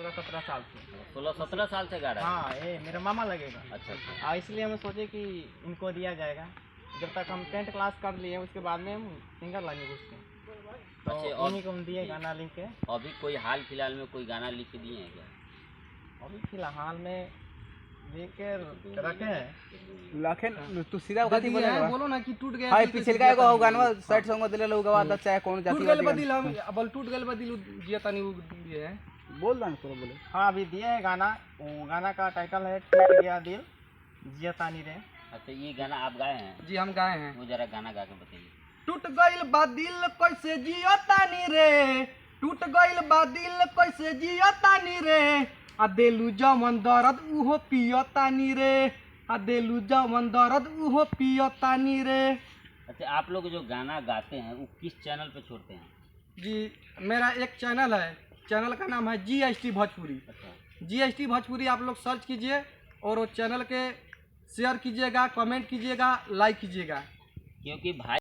16-17 साल से। 16-17 साल से गा रहा है। हाँ, ये मेरा मामा लगेगा। अच्छा। इसलिए हम सोचे कि इनको दिया जाएगा। जब तक हम 10th क्लास कर लिए उसके बाद में हम सिंगर लाइन में घुसते हैं, तो अच्छा, उन्हीं को हम दिए गाना लिख के। अभी कोई हाल फिलहाल में कोई गाना लिख के दिए हैं क्या? अभी फिलहाल में लिख के रखे हैं। लखन तू सीधा बात ही बोलेगा। बोलो ना कि टूट गया हाय पिछल का एगो गानवा साइड सॉन्ग दिले लोग गवा चाहे कौन टूट जाति गल बदिल हम बल टूट गल बदिल जिया तनी दिए है। बोल ना पूरा बोले। हाँ, अभी दिए है गाना। वो गाना का टाइटल है टूट गया दिल जिया तानी रे। अच्छा, ये गाना आप गाए हैं? जी हम गाए हैं। वो जरा गाना गा के बताइए। टूट गइल बा दिल कैसे जिया तानी रे, टूट गइल बा दिल कैसे जिया तानी रे, आ देलू जमन दर्द उहो पियो तानी रे, आ देलू जमन दर्द उहो पियो तानी रे। अच्छा, आप लोग जो गाना गाते हैं वो किस चैनल पे छोड़ते हैं? जी मेरा एक चैनल है, चैनल का नाम है GST भोजपुरी। अच्छा। GST भोजपुरी आप लोग सर्च कीजिए और वो चैनल के शेयर कीजिएगा, कमेंट कीजिएगा, लाइक कीजिएगा। क्योंकि भाई